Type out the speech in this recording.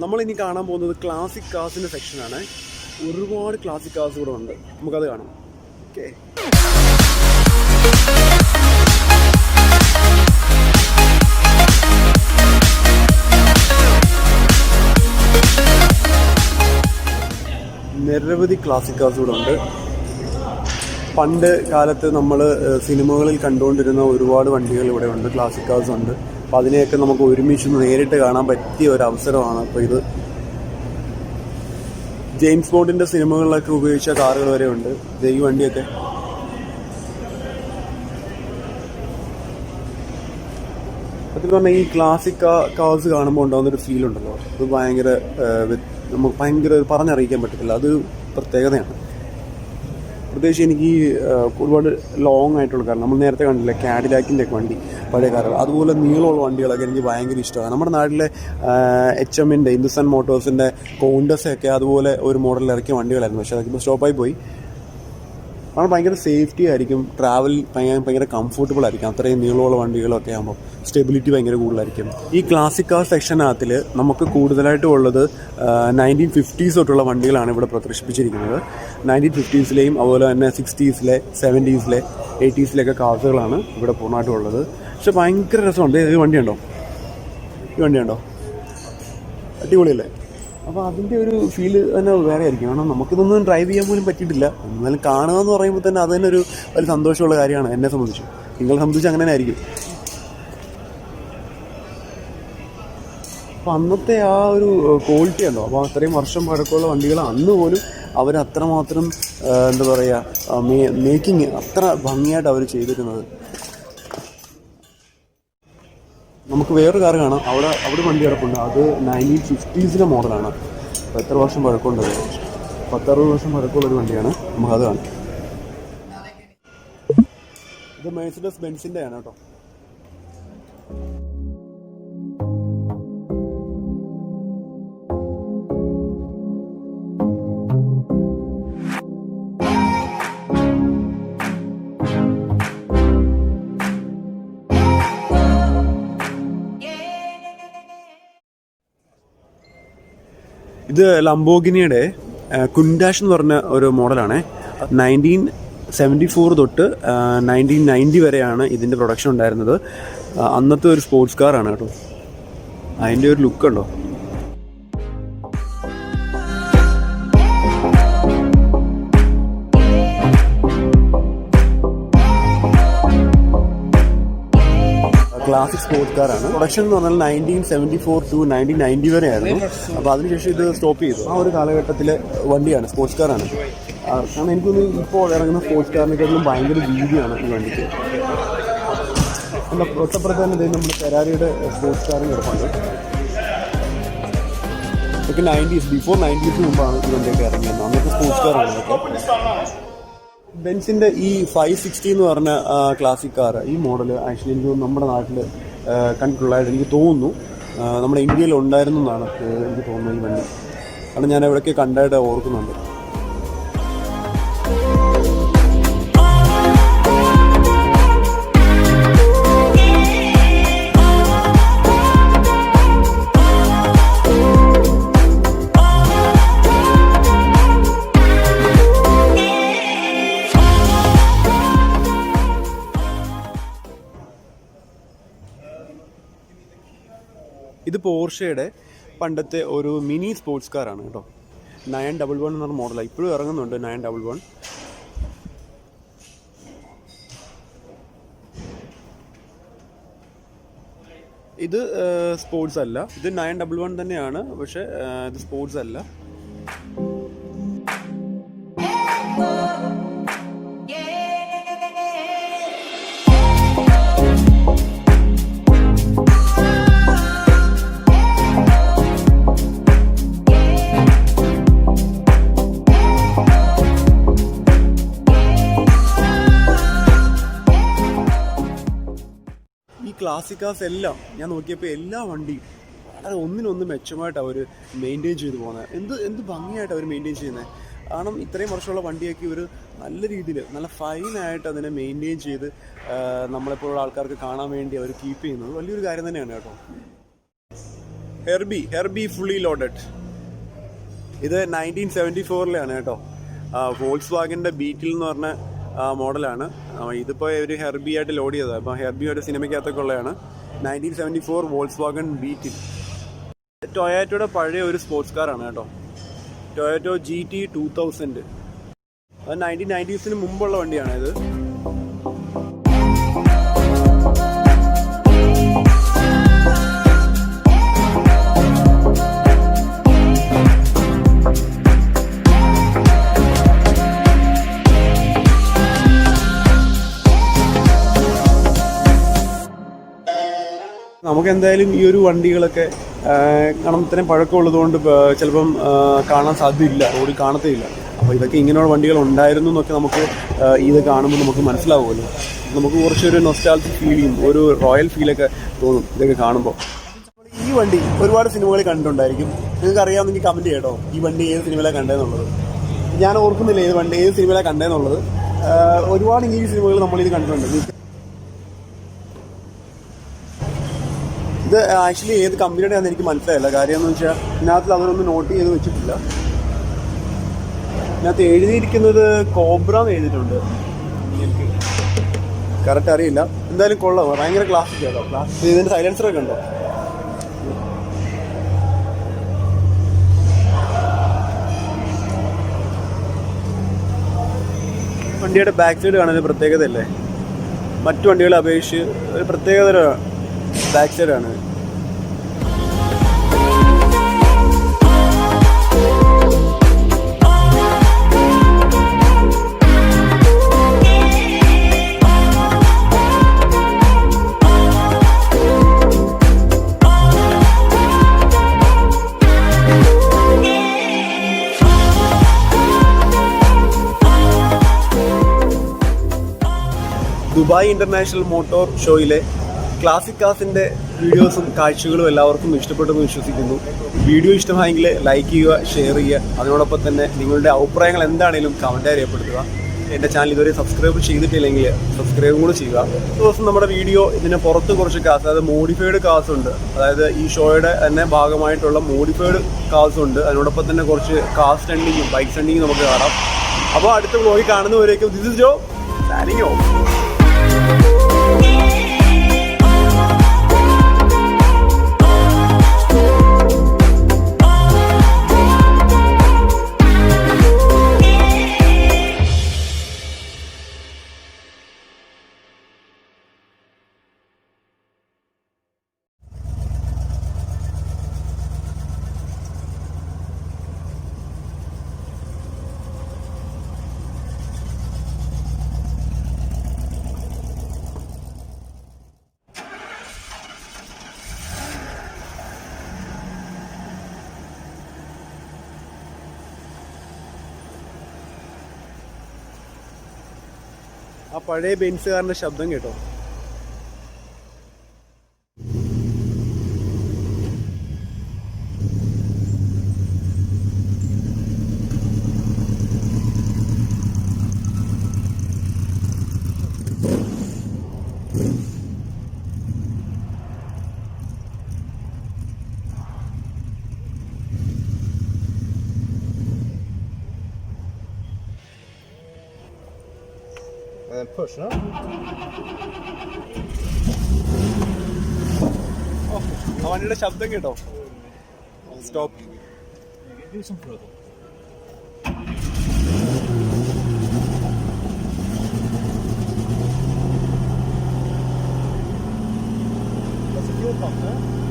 നമ്മളിനി കാണാൻ പോകുന്നത് ക്ലാസിക് കാർസിൻ്റെ സെക്ഷനാണ്. ഒരുപാട് ക്ലാസിക് കാർസ് കൂടെ ഉണ്ട്, നമുക്കത് കാണാം. ഓക്കെ, നിരവധി ക്ലാസിക് കാർസ് കൂടെ ഉണ്ട്. പണ്ട് കാലത്ത് നമ്മൾ സിനിമകളിൽ കണ്ടുകൊണ്ടിരുന്ന ഒരുപാട് വണ്ടികൾ ഇവിടെ ഉണ്ട്, ക്ലാസിക് കാർസ് ഉണ്ട്. അപ്പോൾ അതിനെയൊക്കെ നമുക്ക് ഒരുമിച്ച് നേരിട്ട് കാണാൻ പറ്റിയ ഒരു അവസരമാണ് അപ്പോൾ ഇത്. ജെയിംസ് ബോണ്ടിൻ്റെ സിനിമകളിലൊക്കെ ഉപയോഗിച്ച കാറുകൾ വരെ ഉണ്ട്. ഈ വണ്ടിയൊക്കെ സത്യം പറഞ്ഞാൽ ഈ ക്ലാസിക് കാർസ് കാണുമ്പോൾ ഉണ്ടാകുന്നൊരു ഫീൽ ഉണ്ടല്ലോ, അത് നമുക്ക് ഭയങ്കര പറഞ്ഞറിയിക്കാൻ പറ്റത്തില്ല. അത് പ്രത്യേകതയാണ്. പ്രത്യേകിച്ച് എനിക്ക് ഒരുപാട് ലോങ് ആയിട്ടുള്ള കാർ, നമ്മൾ നേരത്തെ കണ്ടില്ല കാഡിലാക്കിൻ്റെ ഒക്കെ വണ്ടി, പഴയ കാറുകൾ, അതുപോലെ നീളമുള്ള വണ്ടികളൊക്കെ എനിക്ക് ഭയങ്കര ഇഷ്ടമാണ്. നമ്മുടെ നാട്ടിലെ HMൻ്റെ ഹിന്ദുസ്ഥാൻ മോട്ടോഴ്സിൻ്റെ കോണ്ടസൊക്കെ അതുപോലെ ഒരു മോഡലിൽ ഇറക്കിയ വണ്ടികളായിരുന്നു. പക്ഷേ അതൊക്കെ ഇപ്പോൾ സ്റ്റോപ്പായി പോയി. കാരണം ഭയങ്കര സേഫ്റ്റി ആയിരിക്കും, ട്രാവൽ ഭയങ്കര കംഫർട്ടബിൾ ആയിരിക്കും. അത്രയും നീളമുള്ള വണ്ടികളൊക്കെ ആകുമ്പോൾ സ്റ്റെബിലിറ്റി ഭയങ്കര കൂടുതലായിരിക്കും. ഈ ക്ലാസിക് കാർ സെക്ഷനകത്തിൽ നമുക്ക് കൂടുതലായിട്ടും ഉള്ളത് 1950s തൊട്ടുള്ള വണ്ടികളാണ് ഇവിടെ പ്രദർശിപ്പിച്ചിരിക്കുന്നത്. 1950s അതുപോലെ തന്നെ 60s, 70s, 80s കാറുകളാണ് ഇവിടെ പൂർണ്ണമായിട്ടും ഉള്ളത്. പക്ഷെ ഭയങ്കര രസമുണ്ട്. ഈ വണ്ടിയുണ്ടോ, അടിപൊളിയല്ലേ? അപ്പോൾ അതിൻ്റെ ഒരു ഫീല് തന്നെ വേറെ ആയിരിക്കും. കാരണം നമുക്കിതൊന്നും ഡ്രൈവ് ചെയ്യാൻ പോലും പറ്റിയിട്ടില്ല. എന്നാലും കാണുക എന്ന് പറയുമ്പോൾ തന്നെ അത് തന്നെ ഒരു വലിയ സന്തോഷമുള്ള കാര്യമാണ് എന്നെ സംബന്ധിച്ചു. നിങ്ങളെ സംബന്ധിച്ച് അങ്ങനെ ആയിരിക്കും. അപ്പോൾ അന്നത്തെ ആ ഒരു ക്വാളിറ്റി ഉണ്ടോ, അപ്പോൾ അത്രയും വർഷം പഴക്കമുള്ള വണ്ടികൾ അന്ന് പോലും അവർ അത്രമാത്രം എന്താ പറയുക, മേക്കിങ് അത്ര ഭംഗിയായിട്ട് അവർ ചെയ്തിരുന്നത്. നമുക്ക് വേറൊരു കാർ കാണാം, അവിടെ വണ്ടി കിടപ്പുണ്ട്. അത് 1950s മോഡലാണ്. അപ്പോൾ എത്ര വർഷം പഴക്കമുണ്ടത്? 10-60 വർഷം പഴക്കമുള്ളൊരു വണ്ടിയാണ്. നമുക്കത് കാണാം. ഇത് മെഴ്സിഡസ് ബെൻസിൻ്റെ ആണ് കേട്ടോ. ഇത് ലംബോർഗിനിയുടെ കുൻഡാഷ് എന്ന് പറഞ്ഞ ഒരു മോഡലാണ്. 1974 തൊട്ട് 1990 വരെയാണ് ഇതിൻ്റെ പ്രൊഡക്ഷൻ ഉണ്ടായിരുന്നത്. അന്നത്തെ ഒരു സ്പോർട്സ് കാറാണ് കേട്ടോ. അതിൻ്റെ ഒരു ലുക്ക് ഉണ്ടോ. ക്ലാസിക് സ്പോർട്സ് കാറാണ്. പ്രൊഡക്ഷൻ എന്ന് പറഞ്ഞാൽ 1974 to 1990 വരെ ആയിരുന്നു. അപ്പോൾ അതിനുശേഷം ഇത് സ്റ്റോപ്പ് ചെയ്തു. ആ ഒരു കാലഘട്ടത്തിലെ വണ്ടിയാണ്, സ്പോർട്സ് കാറാണ്. കാരണം എനിക്കൊന്ന് ഇപ്പോൾ ഇറങ്ങുന്ന സ്പോർട്സ് കാറിനെക്കാട്ടിലും ഭയങ്കര രീതിയാണ് ഈ വണ്ടിക്ക്. എൻ്റെ തൊട്ടപ്പുറത്ത് തന്നെ നമ്മുടെ ഫെരാരിയുടെ സ്പോർട്സ് കാറും കിടപ്പുണ്ട്. ഇതൊക്കെ 90s, ബിഫോർ 90s മുമ്പാണ് ഈ വണ്ടിയൊക്കെ ഇറങ്ങിയത്. അന്നത്തെ സ്പോർട്സ് കാറാണ് ഇതൊക്കെ. ബെൻസിൻ്റെ ഈ 560 എന്ന് പറഞ്ഞ ക്ലാസിക് കാർ, ഈ മോഡൽ ആക്ച്വലി എനിക്ക് നമ്മുടെ നാട്ടിൽ കണ്ടിട്ടുള്ളതായിട്ട് എനിക്ക് തോന്നുന്നു. നമ്മുടെ ഇന്ത്യയിൽ ഉണ്ടായിരുന്നു എന്നാണ് എനിക്ക് തോന്നുന്നത് ഈ വണ്ടി. കാരണം ഞാൻ എവിടെയൊക്കെ കണ്ടായിട്ട് ഓർക്കുന്നുണ്ട്. ഇത് പോർഷയുടെ പണ്ടത്തെ ഒരു മിനി സ്പോർട്സ് കാറാണ് കേട്ടോ. 911 എന്ന് പറഞ്ഞ മോഡലാണ്. ഇപ്പോഴും ഇറങ്ങുന്നുണ്ട് 911. ഇത് സ്പോർട്സ് അല്ല, ഇത് 911 തന്നെയാണ്, പക്ഷേ ഇത് സ്പോർട്സ് അല്ല. ക്ലാസിക് കാർസ് എല്ലാം ഞാൻ നോക്കിയപ്പോൾ എല്ലാ വണ്ടിയും വളരെ ഒന്നിനൊന്ന് മെച്ചമായിട്ട് അവർ മെയിൻറ്റെയിൻ ചെയ്തു പോകുന്നത്. എന്ത് ഭംഗിയായിട്ട് അവർ മെയിൻറ്റെയിൻ ചെയ്യുന്നത്. കാരണം ഇത്രയും വർഷമുള്ള വണ്ടിയൊക്കെ ഒരു നല്ല രീതിയിൽ നല്ല ഫൈനായിട്ട് അതിനെ മെയിൻറ്റെയിൻ ചെയ്ത് നമ്മളെപ്പോലുള്ള ആൾക്കാർക്ക് കാണാൻ വേണ്ടി അവർ കീപ്പ് ചെയ്യുന്നത് വലിയൊരു കാര്യം തന്നെയാണ് കേട്ടോ. Herbie fully loaded. ഇത് 1974 കേട്ടോ. വോൾക്സ് വാഗൻ്റെ ബീറ്റിൽ എന്ന് പറഞ്ഞ മോഡലാണ്. ഇതിപ്പോൾ ഒരു ഹെർബി ആയിട്ട് ലോഡ് ചെയ്തതാണ്. അപ്പോൾ ഹെർബി ഒരു സിനിമയ്ക്കകത്തൊക്കെ ഉള്ളതാണ്. 1974 വോൾക്സ് വാഗൺ ബീറ്റിൽ. ടൊയാറ്റോയുടെ പഴയ ഒരു സ്പോർട്സ് കാറാണ് കേട്ടോ. Toyota GT 2000. അത് 1990s മുമ്പുള്ള വണ്ടിയാണ് ഇത്. നമുക്ക് എന്തായാലും ഈ ഒരു വണ്ടികളൊക്കെ കാരണം ഇത്രയും പഴക്കമുള്ളതുകൊണ്ട് ചിലപ്പം കാണാൻ സാധ്യതയില്ല, റോഡിൽ കാണത്തേയില്ല. അപ്പോൾ ഇതൊക്കെ ഇങ്ങനെയുള്ള വണ്ടികൾ ഉണ്ടായിരുന്നു എന്നൊക്കെ നമുക്ക് ഇത് കാണുമ്പോൾ നമുക്ക് മനസ്സിലാവുമല്ലോ. നമുക്ക് കുറച്ചൊരു നൊസ്റ്റാൾജിക് ഫീൽ ചെയ്യും, ഒരു റോയൽ ഫീലൊക്കെ തോന്നും ഇതൊക്കെ കാണുമ്പോൾ. ഈ വണ്ടി ഒരുപാട് സിനിമകളിൽ കണ്ടിട്ടുണ്ടായിരിക്കും. നിങ്ങൾക്ക് അറിയാമെങ്കിൽ കമൻറ്റ് ചെയ്യട്ടോ ഈ വണ്ടി ഏത് സിനിമയിലാണ് കണ്ടതെന്നുള്ളത്. ഞാൻ ഓർക്കുന്നില്ല ഏത് വണ്ടി ഏത് സിനിമയിലാണ് കണ്ടതെന്നുള്ളത്. ഒരുപാട് ഇംഗ്ലീഷ് സിനിമകൾ നമ്മളിത് കണ്ടിട്ടുണ്ട്. ഇത് ആക്ച്വലി ഏത് കമ്പനിയുടെ ആണെന്ന് എനിക്ക് മനസ്സിലായില്ല. കാര്യം എന്ന് വെച്ചാൽ ഇതിനകത്ത് അവരൊന്നും നോട്ട് ചെയ്ത് വെച്ചിട്ടില്ല. ഇതിനകത്ത് എഴുതിയിരിക്കുന്നത് കോബ്ര എന്ന് എഴുതിയിട്ടുണ്ട്. എനിക്ക് കറക്റ്റ് അറിയില്ല. എന്തായാലും കൊള്ളാം, ഭയങ്കര ക്ലാസിക് കേട്ടോ. ക്ലാസിക്. ഇതിൻ്റെ സൈലൻസറൊക്കെ ഉണ്ടോ? വണ്ടിയുടെ ബാക്ക് സൈഡ് കാണുന്ന പ്രത്യേകതയല്ലേ, മറ്റു വണ്ടികളെ അപേക്ഷിച്ച് ഒരു പ്രത്യേകതര ബാക്ക് സൈഡാണ്. ദുബായ് ഇന്റർനാഷണൽ മോട്ടോർ ഷോയിലെ ക്ലാസിക് കാസിൻ്റെ വീഡിയോസും കാഴ്ചകളും എല്ലാവർക്കും ഇഷ്ടപ്പെട്ടെന്ന് വിശ്വസിക്കുന്നു. വീഡിയോ ഇഷ്ടമായെങ്കിൽ ലൈക്ക് ചെയ്യുക, ഷെയർ ചെയ്യുക. അതിനോടൊപ്പം തന്നെ നിങ്ങളുടെ അഭിപ്രായങ്ങൾ എന്താണെങ്കിലും കമൻറ്റായി രേഖപ്പെടുത്തുക. എൻ്റെ ചാനൽ ഇതുവരെ സബ്സ്ക്രൈബ് ചെയ്തിട്ടില്ലെങ്കിൽ സബ്സ്ക്രൈബും കൂടെ ചെയ്യുക. ദിവസം നമ്മുടെ വീഡിയോ ഇതിന് പുറത്ത് കുറച്ച് കാസ്, അതായത് മോഡിഫൈഡ് കാസ് ഉണ്ട്. അതായത് ഈ ഷോയുടെ തന്നെ ഭാഗമായിട്ടുള്ള മോഡിഫൈഡ് കാസ് ഉണ്ട്. അതിനോടൊപ്പം തന്നെ കുറച്ച് കാർ സ്റ്റണ്ടിങ്ങും ബൈക്ക് സ്റ്റണ്ടിങ്ങും നമുക്ക് കാണാം. അപ്പോൾ അടുത്ത വ്ലോഗിൽ കാണുന്നവരേക്കും this is Jo signing off. ആ പഴയ ബെൻസുകാരൻ്റെ ശബ്ദം കേട്ടോ. Push, no? ആ വണ്ടിയുടെ ശബ്ദം കേട്ടോ. Stop. That's a fuel pump, huh?